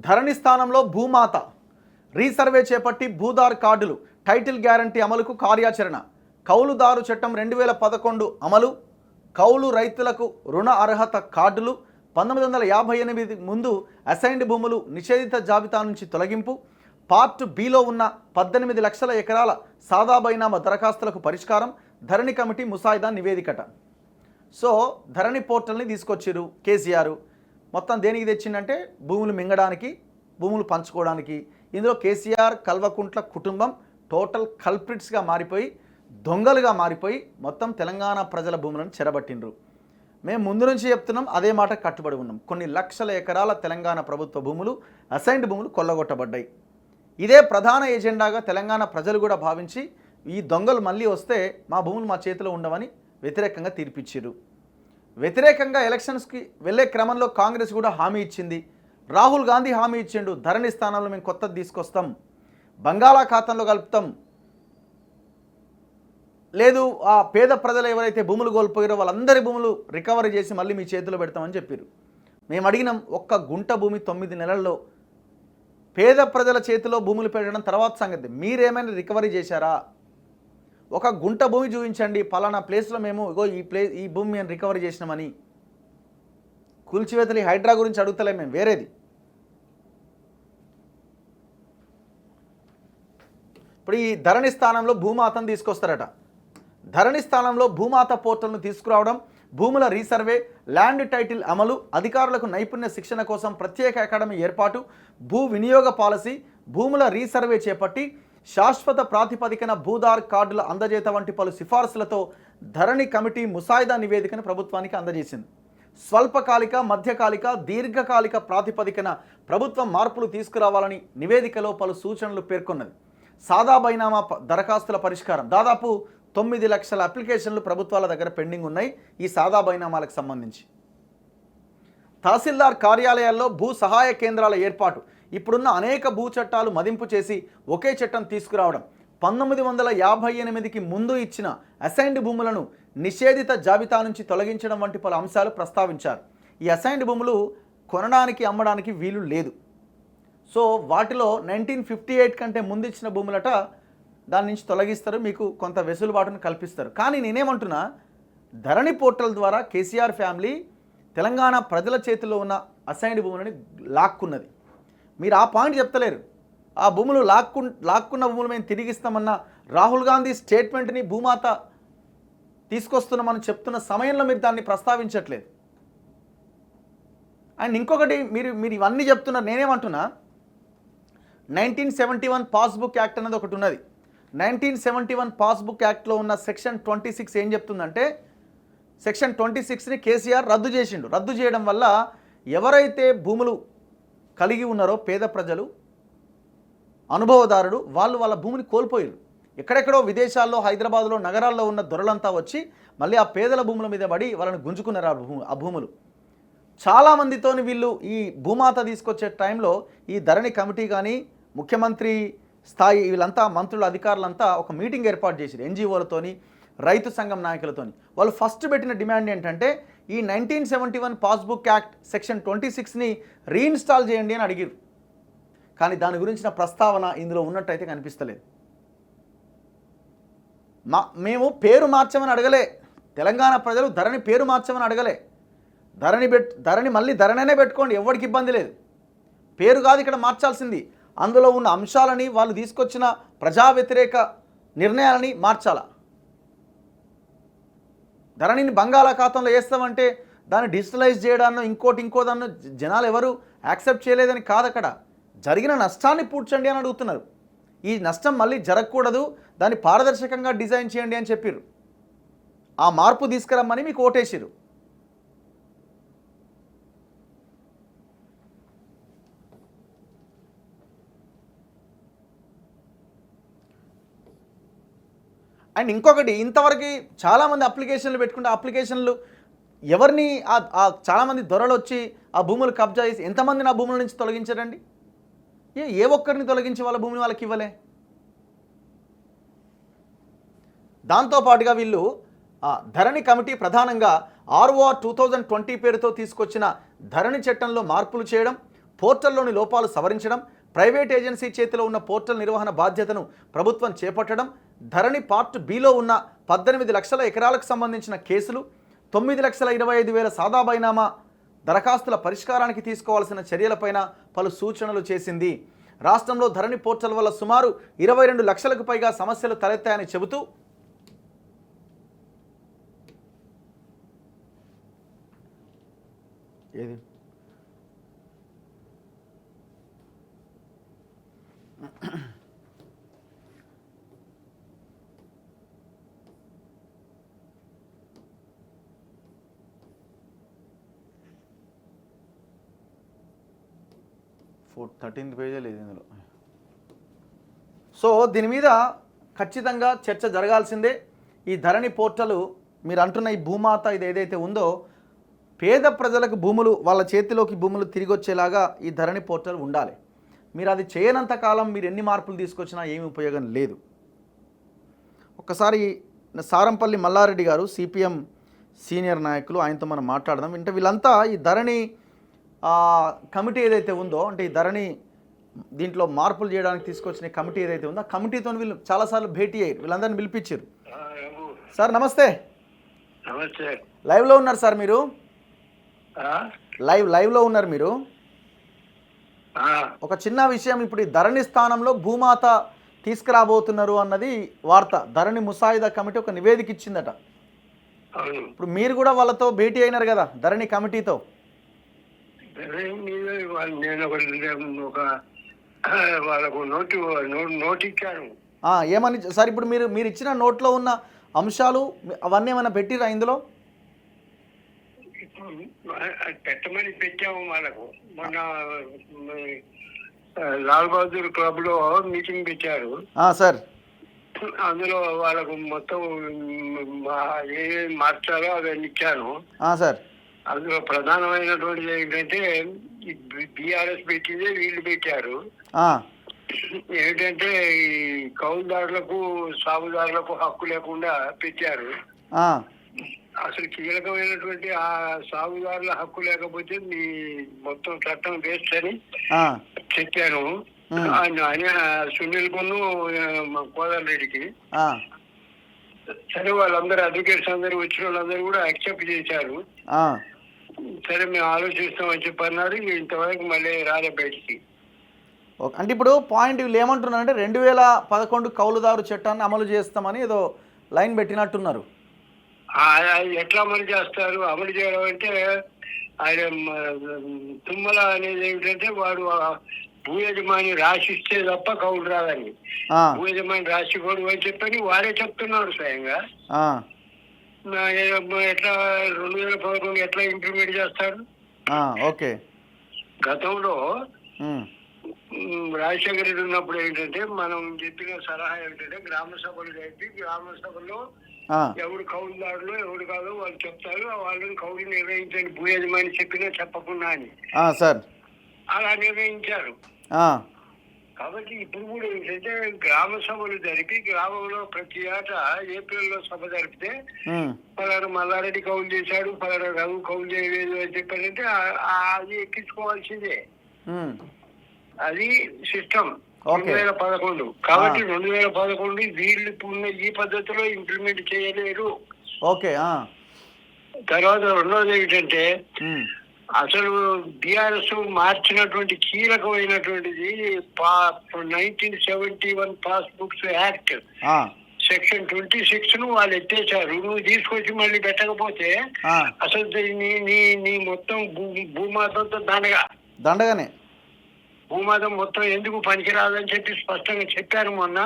ధరణి స్థానంలో భూమాత రీసర్వే చేపట్టి భూదార్ కార్డులు టైటిల్ గ్యారంటీ అమలుకు కార్యాచరణ కౌలుదారు చట్టం 2011 అమలు కౌలు రైతులకు రుణ అర్హత కార్డులు 1958 ముందు అసైన్డ్ భూములు నిషేధిత జాబితా నుంచి తొలగింపు పార్ట్ బిలో ఉన్న 18 లక్షల ఎకరాల సాదా బైనామా దరఖాస్తులకు పరిష్కారం ధరణి కమిటీ ముసాయిదా నివేదికట. సో ధరణి పోర్టల్ని తీసుకొచ్చారు కేసీఆర్. మొత్తం దేనికి తెచ్చిందంటే భూములు మింగడానికి, భూములు పంచుకోవడానికి. ఇందులో కేసీఆర్ కల్వకుంట్ల కుటుంబం టోటల్ కల్ప్రిట్స్గా మారిపోయి, దొంగలుగా మారిపోయి మొత్తం తెలంగాణ ప్రజల భూములను చెరబట్టిండ్రు. మేము ముందు నుంచి చెప్తున్నాం, అదే మాట కట్టుబడి ఉన్నాం. కొన్ని లక్షల ఎకరాల తెలంగాణ ప్రభుత్వ భూములు, అసైన్డ్ భూములు కొల్లగొట్టబడ్డాయి. ఇదే ప్రధాన ఎజెండాగా తెలంగాణ ప్రజలు కూడా భావించి ఈ దొంగలు మళ్ళీ వస్తే మా భూములు మా చేతిలో ఉండవని వ్యతిరేకంగా తీర్పిచ్చారు. వ్యతిరేకంగా ఎలక్షన్స్కి వెళ్ళే క్రమంలో కాంగ్రెస్ కూడా హామీ ఇచ్చింది. రాహుల్ గాంధీ హామీ ఇచ్చిండు, ధరణి స్థానంలో మేము కొత్తది తీసుకొస్తాం, బంగాళాఖాతంలో కలుపుతాం, లేదు ఆ పేద ప్రజలు ఎవరైతే భూములు కోల్పోయారో వాళ్ళందరి భూములు రికవరీ చేసి మళ్ళీ మీ చేతిలో పెడతామని చెప్పారు. మేము అడిగినాం, ఒక్క గుంట భూమి 9 నెలల్లో పేద ప్రజల చేతిలో భూములు పెట్టడం తర్వాత సంగతి, మీరేమైనా రికవరీ చేశారా? ఒక గుంట భూమి చూపించండి, పలానా ప్లేస్లో మేము ఈ భూమి మేము రికవరీ చేసినామని. కూల్చివేతలు హైడ్రా గురించి అడుగుతలేం మేము, వేరేది. ఇప్పుడు ఈ ధరణి స్థానంలో భూమాతను తీసుకొస్తారట. ధరణి స్థానంలో భూమాత పోర్టల్ను తీసుకురావడం, భూముల రీసర్వే, ల్యాండ్ టైటిల్ అమలు, అధికారులకు నైపుణ్య శిక్షణ కోసం ప్రత్యేక అకాడమీ ఏర్పాటు, భూ వినియోగ పాలసీ, భూముల రీసర్వే చేపట్టి శాశ్వత ప్రాతిపదికన భూదార్ కార్డుల అందజేత వంటి పలు సిఫార్సులతో ధరణి కమిటీ ముసాయిదా నివేదికను ప్రభుత్వానికి అందజేసింది. స్వల్పకాలిక, మధ్యకాలిక, దీర్ఘకాలిక ప్రాతిపదికన ప్రభుత్వం మార్పులు తీసుకురావాలని నివేదికలో పలు సూచనలు పేర్కొన్నది. సాదా బైనామా దరఖాస్తుల పరిష్కారం, దాదాపు 9 లక్షల అప్లికేషన్లు ప్రభుత్వాల దగ్గర పెండింగ్ ఉన్నాయి ఈ సాదా బైనామాలకు సంబంధించి. తహసీల్దార్ కార్యాలయాల్లో భూ సహాయ కేంద్రాల ఏర్పాటు, ఇప్పుడున్న అనేక భూ చట్టాలు మదింపు చేసి ఒకే చట్టం తీసుకురావడం, 1958కి ముందు ఇచ్చిన అసైన్డ్ భూములను నిషేధిత జాబితా నుంచి తొలగించడం వంటి పలు అంశాలు ప్రస్తావించారు. ఈ అసైన్డ్ భూములు కొనడానికి, అమ్మడానికి వీలు లేదు. సో వాటిలో 1958 కంటే ముందు ఇచ్చిన భూములట దాని నుంచి తొలగిస్తారు, మీకు కొంత వెసులుబాటును కల్పిస్తారు. కానీ నేనేమంటున్నా, ధరణి పోర్టల్ ద్వారా కేసీఆర్ ఫ్యామిలీ తెలంగాణ ప్రజల చేతిలో ఉన్న అసైన్డ్ భూములని లాక్కున్నది. మీరు ఆ పాయింట్ చెప్తలేరు. ఆ భూములు లాక్కున్న భూములు మేము తిరిగిస్తామన్న రాహుల్ గాంధీ స్టేట్మెంట్ని భూమాత తీసుకొస్తున్నామని చెప్తున్న సమయంలో మీరు దాన్ని ప్రస్తావించట్లేదు. అండ్ ఇంకొకటి, మీరు ఇవన్నీ చెప్తున్నారు. నేనేమంటున్నా, 1971 పాస్బుక్ యాక్ట్ అనేది ఒకటి ఉన్నది. 1971 పాస్బుక్ యాక్ట్లో ఉన్న సెక్షన్ 26 ఏం చెప్తుందంటే, సెక్షన్ 26ని కేసీఆర్ రద్దు చేసిండు. రద్దు చేయడం వల్ల ఎవరైతే భూములు కలిగి ఉన్నారో పేద ప్రజలు, అనుభవదారుడు, వాళ్ళ భూమిని కోల్పోయారు. ఎక్కడెక్కడో విదేశాల్లో, హైదరాబాద్లో, నగరాల్లో ఉన్న దొరలంతా వచ్చి మళ్ళీ ఆ పేదల భూముల మీద పడి వాళ్ళని గుంజుకున్నారు ఆ భూములు. చాలామందితో వీళ్ళు ఈ భూమాత తీసుకొచ్చే టైంలో ఈ ధరణి కమిటీ కానీ, ముఖ్యమంత్రి స్థాయి వీళ్ళంతా, మంత్రులు, అధికారులంతా ఒక మీటింగ్ ఏర్పాటు చేశారు ఎన్జిఓలతోని, రైతు సంఘం నాయకులతోని. వాళ్ళు ఫస్ట్ పెట్టిన డిమాండ్ ఏంటంటే, ఈ 1971 పాస్బుక్ యాక్ట్ సెక్షన్ 26ని రీఇన్స్టాల్ చేయండి అని అడిగారు. కానీ దాని గురించిన ప్రస్తావన ఇందులో ఉన్నట్టయితే కనిపిస్తలేదు. మేము పేరు మార్చమని అడగలే, తెలంగాణ ప్రజలు ధరణి పేరు మార్చమని అడగలే. ధరణి మళ్ళీ ధరణినే పెట్టుకోండి, ఎవరికి ఇబ్బంది లేదు. పేరు కాదు ఇక్కడ మార్చాల్సింది, అందులో ఉన్న అంశాలని, వాళ్ళు తీసుకొచ్చిన ప్రజా వ్యతిరేక నిర్ణయాలని మార్చాల. ధరణిని బంగాళాఖాతంలో వేస్తామంటే దాన్ని డిజిటలైజ్ చేయడాన్నో ఇంకోదాన్నో జనాలు ఎవరు యాక్సెప్ట్ చేయలేదని కాదు. అక్కడ జరిగిన నష్టాన్ని పూడ్చండి అని అడుగుతున్నారు. ఈ నష్టం మళ్ళీ జరగకూడదు, దాన్ని పారదర్శకంగా డిజైన్ చేయండి అని చెప్పారు. ఆ మార్పు తీసుకురమ్మని మీకు ఓటేసారు. అండ్ ఇంకొకటి, ఇంతవరకు చాలామంది అప్లికేషన్లు పెట్టుకుంటే అప్లికేషన్లు ఎవరిని చాలామంది దొరలు వచ్చి ఆ భూములు కబ్జా చేసి ఎంతమందిని ఆ భూముల నుంచి తొలగించారండి? ఏ ఒక్కరిని తొలగించి వాళ్ళ భూమిని వాళ్ళకి ఇవ్వలే. దాంతోపాటుగా వీళ్ళు ధరణి కమిటీ ప్రధానంగా ROR 2020 పేరుతో తీసుకొచ్చిన ధరణి చట్టంలో మార్పులు చేయడం, పోర్టల్లోని లోపాలు సవరించడం, ప్రైవేట్ ఏజెన్సీ చేతిలో ఉన్న పోర్టల్ నిర్వహణ బాధ్యతను ప్రభుత్వం చేపట్టడం, ధరణి పార్ట్ బిలో ఉన్న 18 లక్షల ఎకరాలకు సంబంధించిన కేసులు, 9,25,000 సాదా బైనామా దరఖాస్తుల పరిష్కారానికి తీసుకోవాల్సిన చర్యలపైన పలు సూచనలు చేసింది. రాష్ట్రంలో ధరణి పోర్టల్ వల్ల సుమారు 22 లక్షలకు పైగా సమస్యలు తలెత్తాయని చెబుతూ ఏది 13th పేజే లేదు ఇందులో. సో దీని మీద ఖచ్చితంగా చర్చ జరగాల్సిందే. ఈ ధరణి పోర్టలు మీరు అంటున్న ఈ భూమాత ఇది ఏదైతే ఉందో పేద ప్రజలకు భూములు వాళ్ళ చేతిలోకి భూములు తిరిగి వచ్చేలాగా ఈ ధరణి పోర్టల్ ఉండాలి. మీరు అది చేయనంత కాలం మీరు ఎన్ని మార్పులు తీసుకొచ్చినా ఏమీ ఉపయోగం లేదు. ఒక్కసారి సారంపల్లి మల్లారెడ్డి గారు సిపిఎం సీనియర్ నాయకులు, ఆయనతో మనం మాట్లాడదాం. అంటే వీళ్ళంతా ఈ ధరణి కమిటీ ఏదైతే ఉందో, అంటే ఈ ధరణి దీంట్లో మార్పులు చేయడానికి తీసుకొచ్చిన కమిటీ ఏదైతే ఉందో ఆ కమిటీతో వీళ్ళు చాలాసార్లు భేటీ అయ్యారు, వీళ్ళందరినీ పిలిపించారు. సార్ నమస్తే. నమస్తే. లైవ్లో ఉన్నారు సార్ మీరు? లైవ్లో ఉన్నారు మీరు? ఒక చిన్న విషయం, ఇప్పుడు ఈ ధరణి స్థానంలో భూమాత తీసుకురాబోతున్నారు అన్నది వార్త. ధరణి ముసాయిదా కమిటీ ఒక నివేదిక ఇచ్చిందట. ఇప్పుడు మీరు కూడా వాళ్ళతో భేటీ అయినారు కదా ధరణి కమిటీతో? నేను ఒక వాళ్ళకు నోట్ ఇచ్చాను. ఏమని సార్? ఇప్పుడు మీరు ఇచ్చిన నోట్లో ఉన్న అంశాలు అవన్నీ ఏమైనా పెట్టిరా ఇందులో? పెట్టమని పెట్టాము వాళ్ళకు. మొన్న లాల్ బహదూర్ క్లబ్ లో మీటింగ్ పెట్టారు సార్. అందులో వాళ్ళకు మొత్తం ఏ మార్చాలో అవన్నీ ఇచ్చాను సార్. అందులో ప్రధానమైనటువంటిది ఏంటంటే బీఆర్ఎస్ పెట్టిందే వీళ్ళు పెట్టారు. ఏంటంటే ఈ కౌలుదారులకు సాగుదారులకు హక్కు లేకుండా పెట్టారు. అసలు కీలకమైనటువంటి ఆ సాగుదారుల హక్కు లేకపోతే మీ మొత్తం చట్టం వేస్ట్ అని చెప్పాను. ఆయన సునీల్ కును కోదల్ రెడ్డికి. సరే, వాళ్ళందరూ అడ్వకేట్స్ అందరూ వచ్చిన వాళ్ళందరూ కూడా యాక్సెప్ట్ చేశారు. సరే మేము ఆలోచిస్తామని చెప్పన్నారు. ఇంతవరకు మళ్ళీ రాలే బయటికి. అంటే ఇప్పుడు పాయింట్ వీళ్ళు ఏమంటున్నారంటే 2011 కౌలుదారు చట్టాన్ని అమలు చేస్తామని ఏదో లైన్ పెట్టినట్టున్నారు. ఎట్లా అమలు చేస్తారు? అమలు చేయడం అంటే ఆయన తుమ్మల అనేది ఏమిటంటే వాడు భూ యజమాని రాసిస్తే తప్ప కౌలు రాదని. భూ యజమాని రాసిపోడు అని చెప్పని వారే చెప్తున్నారు స్వయంగా. ఎట్లా 2011 ఎట్లా ఇంప్లిమెంట్ చేస్తారు? ఓకే. గతంలో రాజశేఖర రెడ్డి ఉన్నప్పుడు ఏంటంటే మనం చెప్పిన సలహా ఏంటంటే గ్రామ సభలు జరిపి గ్రామ సభలో ఎవడు కౌలుదారులు ఎవడు కాదో వాళ్ళు చెప్తారు, వాళ్ళని కౌలు నిర్వహించండి భూ యజమాని చెప్పినా చెప్పకుండా అని సార్ అలా నిర్వహించారు. కాబట్టి ఇప్పుడు కూడా ఏంటంటే గ్రామ సభలు జరిపి గ్రామంలో ప్రతి ఏటా ఏప్రిల్లో సభ జరిపితే పలానా మల్లారెడ్డి కౌలు చేశాడు, పలానా రఘు కౌలు చేయలేదు అని చెప్పారంటే అది ఎక్కించుకోవాల్సిందే. అది సిస్టమ్ 2011. కాబట్టి 2011 వీళ్ళు ఇప్పుడు ఈ పద్ధతిలో ఇంప్లిమెంట్ చేయలేరు. ఓకే. తర్వాత రెండోది ఏంటంటే అసలు బీఆర్ఎస్ మార్చినటువంటి కీలకమైనటువంటిది 1971 పాస్బుక్స్ యాక్ట్ సెక్షన్ 26 ను వాళ్ళు ఎత్తేసారు. నువ్వు తీసుకొచ్చి మళ్ళీ పెట్టకపోతే అసలు నీ మొత్తం భూమాతంతో దండగానే భూమాతం మొత్తం ఎందుకు పనికిరాదని చెప్పి స్పష్టంగా చెప్పారు మొన్న.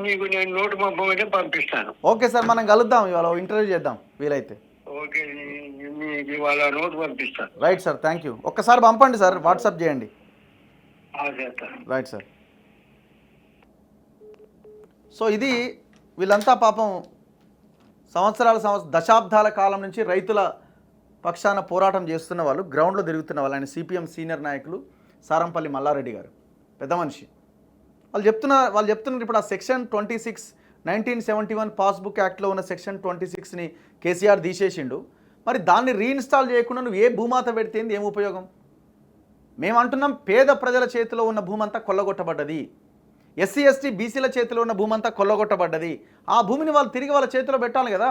నీకు నేను నోటు పంపమంటే పంపిస్తాను. ఓకే సార్, మనం కలుద్దాం, ఇవాళ ఇంటర్వ్యూ చేద్దాం వీలైతే. ఓకే, ఇవాళ నోటు పంపిస్తాను. Right sir, thank you. ఒక్కసారి పంపండి సార్, వాట్సాప్ చేయండి. Right sir. సో ఇది వీళ్ళంతా పాపం దశాబ్దాల కాలం నుంచి రైతుల పక్షాన పోరాటం చేస్తున్న వాళ్ళు, గ్రౌండ్లో తిరుగుతున్న వాళ్ళు. ఆయన సిపిఎం సీనియర్ నాయకులు సారంపల్లి మల్లారెడ్డి గారు, పెద్ద మనిషి. వాళ్ళు చెప్తున్నారు ఇప్పుడు ఆ సెక్షన్ 26 1971 పాస్బుక్ యాక్ట్లో ఉన్న సెక్షన్ 26ని కేసీఆర్ తీసేసిండు. మరి దాన్ని రీఇన్స్టాల్ చేయకుండా నువ్వు ఏ భూమాత పెడితే ఏం ఉపయోగం? మేము అంటున్నాం పేద ప్రజల చేతిలో ఉన్న భూమంతా కొల్లగొట్టబడ్డది, ఎస్సీ ఎస్టీ బీసీల చేతిలో ఉన్న భూమంతా కొల్లగొట్టబడ్డది. ఆ భూమిని వాళ్ళు తిరిగి వాళ్ళ చేతిలో పెట్టాలి కదా.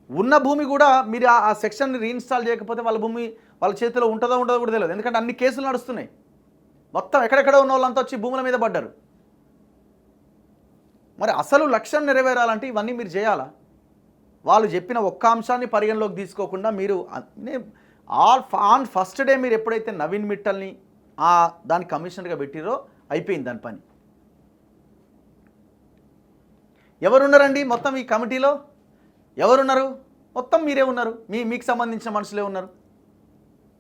ఉన్న భూమి కూడా మీరు ఆ సెక్షన్ని రీఇన్స్టాల్ చేయకపోతే వాళ్ళ భూమి వాళ్ళ చేతిలో ఉంటుందో ఉండదో కూడా తెలియదు. ఎందుకంటే అన్ని కేసులు నడుస్తున్నాయి. మొత్తం ఎక్కడెక్కడ ఉన్న వాళ్ళంతా వచ్చి భూముల మీద పడ్డారు. మరి అసలు లక్ష్యం నెరవేరాలంటే ఇవన్నీ మీరు చేయాలా? వాళ్ళు చెప్పిన ఒక్క అంశాన్ని పరిగణలోకి తీసుకోకుండా మీరు ఆన్ ఫస్ట్ డే మీరు ఎప్పుడైతే నవీన్ మిట్టల్ని దాని కమిషనర్గా పెట్టిరో అయిపోయింది దాని పని. ఎవరున్నారండి మొత్తం ఈ కమిటీలో? ఎవరున్నారు? మొత్తం మీరే ఉన్నారు, మీకు సంబంధించిన మనుషులే ఉన్నారు.